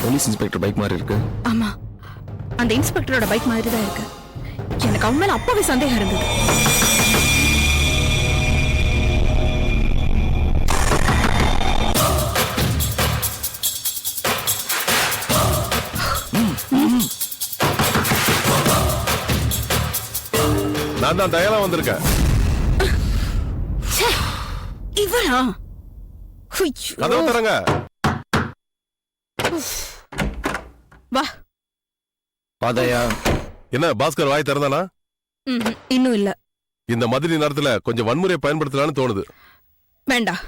Police inspector bike மாதிரி இருக்கு. ஆமா, அந்த இன்ஸ்பெக்டரோட பைக் மாதிரி தான் இருக்கு. எனக்கு அவன் மேல அப்பவே சந்தேகம் இருந்தது. நான் தான் தயாரா வந்திருக்கேன். இவளா? கதவு தரங்க. வா. பாதையா? என்ன பாஸ்கர் வாய் திறந்தானா? இன்னும் இல்ல. இந்த மாதிரி நேரத்துல கொஞ்சம் வன்முறையை பயன்படுத்தலாம்னு தோணுது. வேண்டாம்.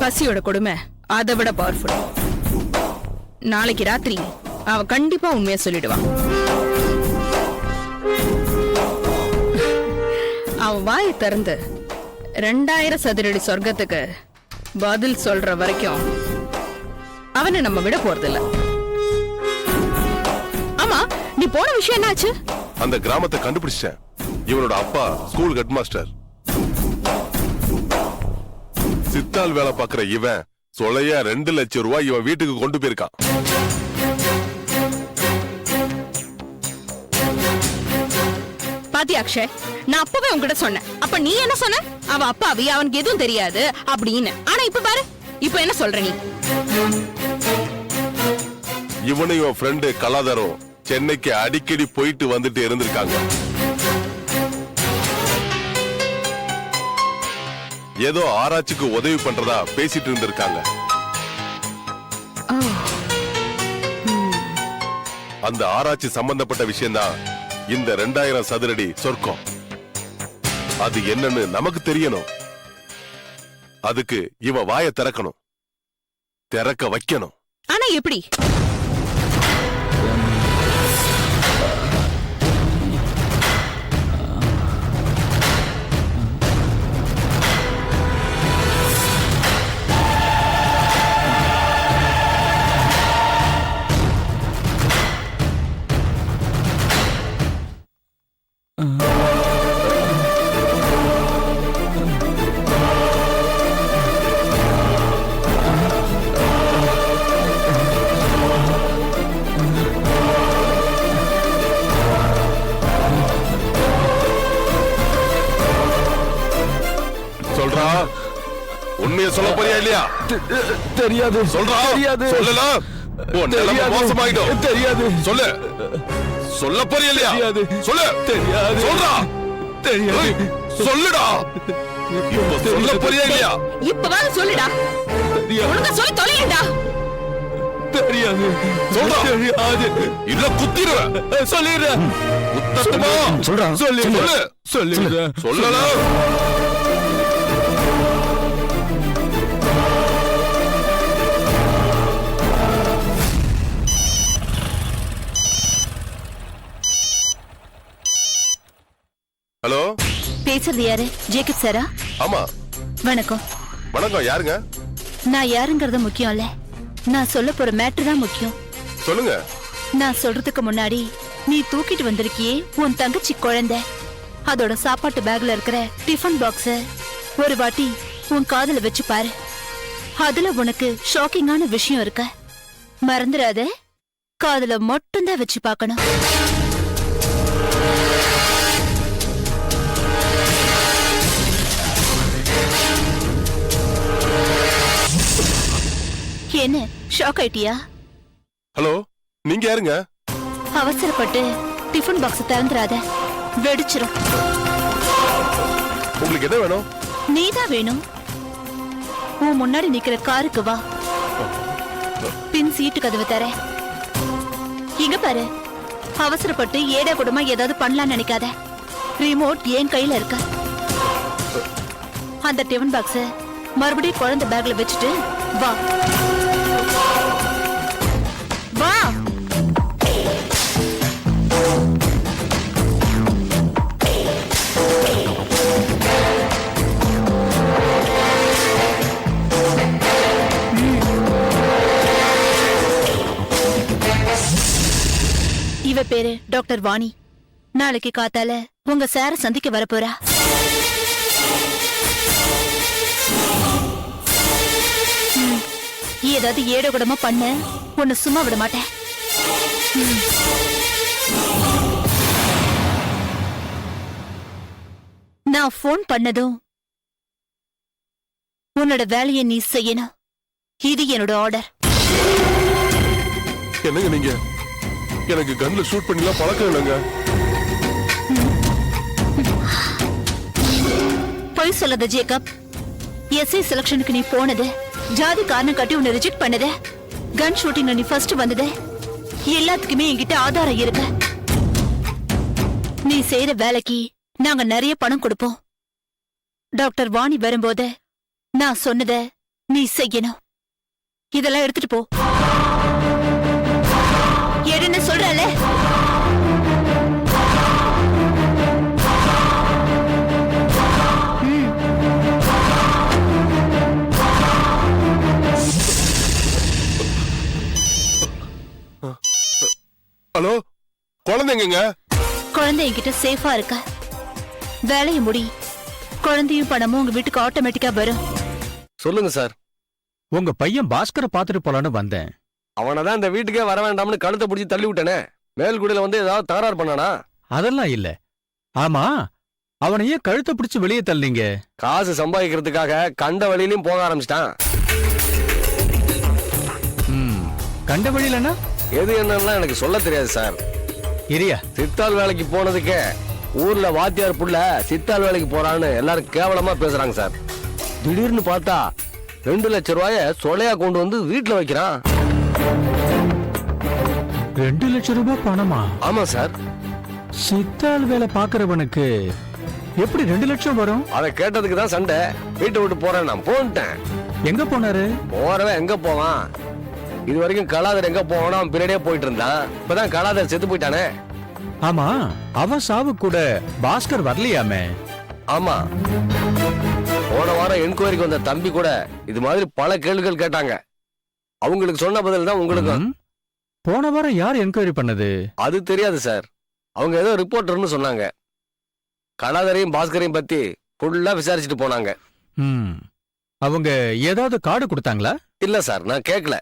பசியோட கொடுமை அதை விட பவர்ஃபுல். நாளைக்கு ராத்திரி அவ கண்டிப்பா உண்மையை சொல்லிடுவான். அவன் வாயை திறந்து 2000 சதுரடி சொர்க்கத்துக்கு பதில் சொல்ற வரைக்கும் அவனை நம்ம விட போறதில்ல. ஆமா, நீ போன விஷயம் என்னாச்சு? அந்த கிராமத்தை கண்டுபிடிச்சேன். இவனோட அப்பா ஸ்கூல் ஹெட் மாஸ்டர். சித்தால் வேலை பார்க்கிற இவன் சொலையா 2 லட்சம் ரூபாய் இவன் வீட்டுக்கு கொண்டு போயிருக்கான். பாத்தி அக்ஷய், நான் அப்பவே உன்கிட்ட சொன்னேன். அப்ப நீ என்ன சொன்ன? அவ அப்பாவி, அவனுக்கு எதுவும் தெரியாது அப்படின்னு. ஆனா இப்ப பாரு, இப்ப என்ன சொல்ற நீ? இவனும் இவன் ஃப்ரெண்டு கலாதரும் சென்னைக்கு அடிக்கடி போயிட்டு வந்துட்டு இருந்திருக்காங்க. ஏதோ ஆராய்ச்சிக்கு உதவி பண்றதா பேசிட்டு இருந்திருக்காங்க. அந்த ஆராய்ச்சி சம்பந்தப்பட்ட விஷயம் தான் இந்த 2000 சதுரடி சொர்க்கம். அது என்னன்னு நமக்கு தெரியணும். அதுக்கு இவன் வாயை திறக்கணும், திறக்க வைக்கணும். ஆனா எப்படி? சொல்றா, உண்மையை சொல்ல போறியா இல்லையா? தெரியாது. சொல்றா. தெரியாது. சொல்லலாம். மோசமாயிடும். தெரியாது. சொல்லு. சொல்ல போறியா இல்லையா? தெரியாது. சொல்லு. தெரியாது. சொல்றா. தெரியாது. சொல்லுடா. இப்ப சொல்ல போறியா இல்லையா? இப்பவாது சொல்லுடா. ஒழுங்கா சொல்லி தொலையடா. தெரியாது. சொல்றா. தெரியாது. இல்ல குத்திடுவேன். சொல்லிடுறேன். குத்தட்டுமா? சொல்றா. சொல்லு. சொல்லிடுறேன். சொல்லலாம். ஹலோ, பேசுறது யாரு? ஜேக்கப் சாரா? ஆமா. வணக்கம். வணக்கம். யாருங்க? நான் யாருங்கிறது முக்கியம் இல்ல, நான் சொல்ல போற மேட்டர் தான் முக்கியம். சொல்லுங்க. நான் சொல்றதுக்கு முன்னாடி நீ தூக்கிட்டு வந்திருக்கியே உன் தங்கச்சி குழந்தை, அதோட சாப்பாட்டு பேக்ல இருக்கிற டிஃபன் பாக்ஸ ஒரு வாட்டி உன் காதுல வச்சு பாரு. அதுல உனக்கு ஷாக்கிங்கான விஷயம் இருக்க. மறந்துடாத, காதுல மட்டும்தான் வச்சு பார்க்கணும். என்ன ஷாக் ஆயிட்டியா? ஹலோ, நீங்க யாருங்க? அவசரப்பட்டு டிஃபன் பாக்ஸ் திறந்துராத, வெடிச்சிரும். உங்களுக்கு என்ன வேணும்? நீதான் வேணும். உன் முன்னாடி நிக்கிற காருக்கு வா, பின் சீட்டு கதவு தர. இங்க பாரு, அவசரப்பட்டு ஏடா கூடமா ஏதாவது பண்ணலாம்னு நினைக்காத. ரிமோட் என் கையில இருக்க. அந்த டிஃபன் பாக்ஸ மறுபடியும் குழந்தை பேக்ல வச்சுட்டு வா. வா. இவ பேரு டாக்டர் வாணி. நாளைக்கு காத்தால உங்க சார சந்திக்க வரப்போறா. ஏதாவது ஏடகுடமா பண்ண உன்னை சும்மா விட மாட்டேன். நான் போன் பண்ணதும் உன்னோட வேலையை நீ செய்யணும். இது என்னோட ஆர்டர். என்னங்க நீங்க எனக்கு கன்ல ஷூட் பண்ணிலாம் பழக்கம் இல்லைங்க. பொய் சொல்லாத ஜேக்கப். எஸ்ஐ செலக்ஷனுக்கு நீ போனது, ஜாதி காரணம் காட்டி உன்னை ரிஜெக்ட் பண்ணது, கன் ஷூட்டிங்ல நீ ஃபர்ஸ்ட் வந்தது, எல்லாத்துக்குமே என்கிட்ட ஆதாரம் இருக்கு. நீ செய்யற வேலைக்கு நாங்க நிறைய பணம் கொடுப்போம். டாக்டர் வாணி வரும்போது நான் சொன்னத நீ செய்யணும். இதெல்லாம் எடுத்துட்டு போ. என்ன சொல்றல? ஹலோ, குழந்தைங்க? குழந்தை என்கிட்ட சேஃபா இருக்க. வேலையை முடி. குழந்தையும் பணமும் உங்க வீட்டுக்கு ஆட்டோமேட்டிக்கா வரும். சொல்லுங்க சார். உங்க பையன் பாஸ்கரை பாத்துட்டு போலான்னு வந்தேன். அவனதான் இந்த வீட்டுக்கே வர வேண்டாம்னு கழுத்தை பிடிச்சி தள்ளி விட்டனே. மேல்குடியில வந்து ஏதாவது தகராறு பண்ணானா? அதெல்லாம் இல்ல. ஆமா, அவனையே கழுத்தை பிடிச்சு வெளியே தள்ளீங்க. காசு சம்பாதிக்கிறதுக்காக கண்ட வழியிலும் போக ஆரம்பிச்சிட்டான். கண்ட வழியிலனா எது என்னன்னா எனக்கு சொல்ல தெரியாது சார். இரியா, சித்தாள் வேலைக்கு போனதுக்கே ஊர்ல வாத்தியார் புள்ள சித்தாள் வேலைக்கு போறான்னு எல்லாரும் கேவலமா பேசுறாங்க சார். திடீர்னு பார்த்தா 2 லட்சம் ரூபாய சொலையா கொண்டு வந்து வீட்டுல வைக்கிறான். 2 லட்சம் ரூபாய் பணமா? ஆமா சார். சித்தாள் வேலை பாக்குறவனுக்கு எப்படி 2 லட்சம் வரும்? அதை கேட்டதுக்கு தான் சண்டை. வீட்டை விட்டு போறேன் நான் போன்ட்டேன். எங்க போனாரு? போறவன் எங்க போவான்? இது வரைக்கும் கலாதர் எங்க போவானோ அவன் பின்னாடியே போயிட்டு இருந்தான். இப்பதான் கலாதர் செத்து போயிட்டானே. ஆமா, அவன் சாவு கூட பாஸ்கர் வரலையாமே. ஆமா, போன வாரம் என்கொயரிக்கு வந்த தம்பி கூட இது மாதிரி பல கேள்விகள் கேட்டாங்க. அவங்களுக்கு சொன்ன பதில் தான் உங்களுக்கு. போன வாரம் யார் என்கொயரி பண்ணது? அது தெரியாது சார். அவங்க ஏதோ ரிப்போர்ட்டர்னு சொன்னாங்க. கலாதரையும் பாஸ்கரையும் பத்தி ஃபுல்லா விசாரிச்சுட்டு போனாங்க. அவங்க ஏதாவது கார்டு கொடுத்தாங்களா? இல்ல சார், நான் கேட்கல.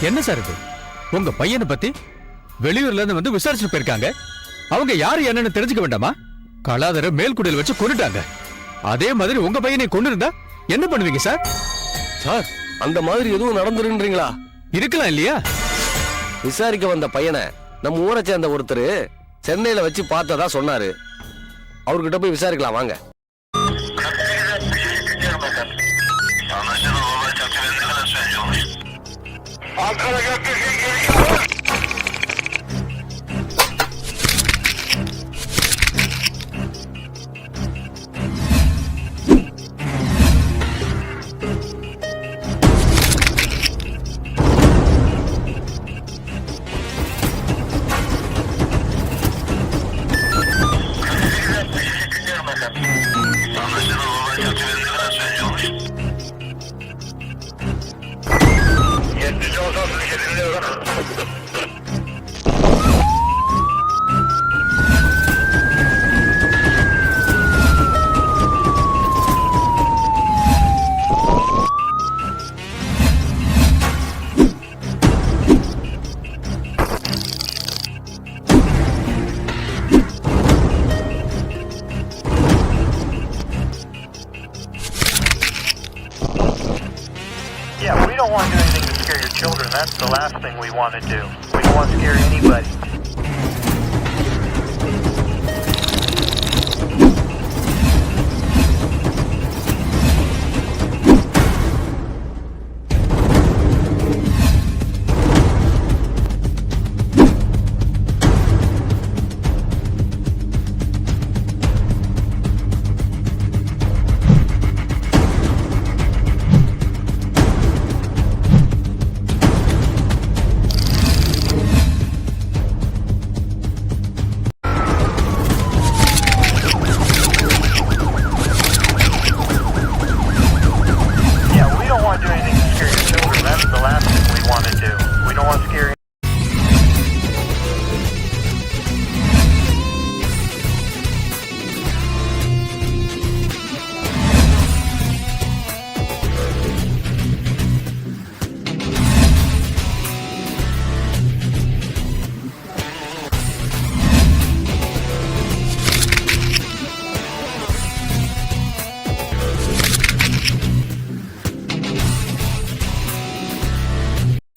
என்ன சார் இது? உங்க பையனை பத்தி வெளியூர்ல இருந்து வந்து விசாரிச்சு போயிருக்காங்க. அவங்க யாரு என்னன்னு தெரிஞ்சுக்க வேண்டாமா? கலாதர மேல்குடியில் வச்சு கொண்டுட்டாங்க. அதே மாதிரி உங்க பையனை கொண்டு இருந்தா என்ன பண்ணுவீங்க சார்? சார், அந்த மாதிரி எதுவும் நடந்துருன்றீங்களா? இருக்கலாம் இல்லையா? விசாரிக்க வந்த பையனை நம்ம ஊரை சேர்ந்த ஒருத்தர் சென்னையில வச்சு பார்த்ததா சொன்னாரு. அவர்கிட்ட போய் விசாரிக்கலாம் வாங்க. Yeah, we don't want to do anything to scare your children. That's the last thing we want to do. We don't want to scare anybody.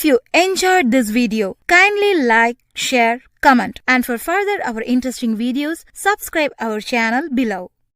you enjoyed this video, kindly like, share, comment, and for further our interesting videos, subscribe our channel below.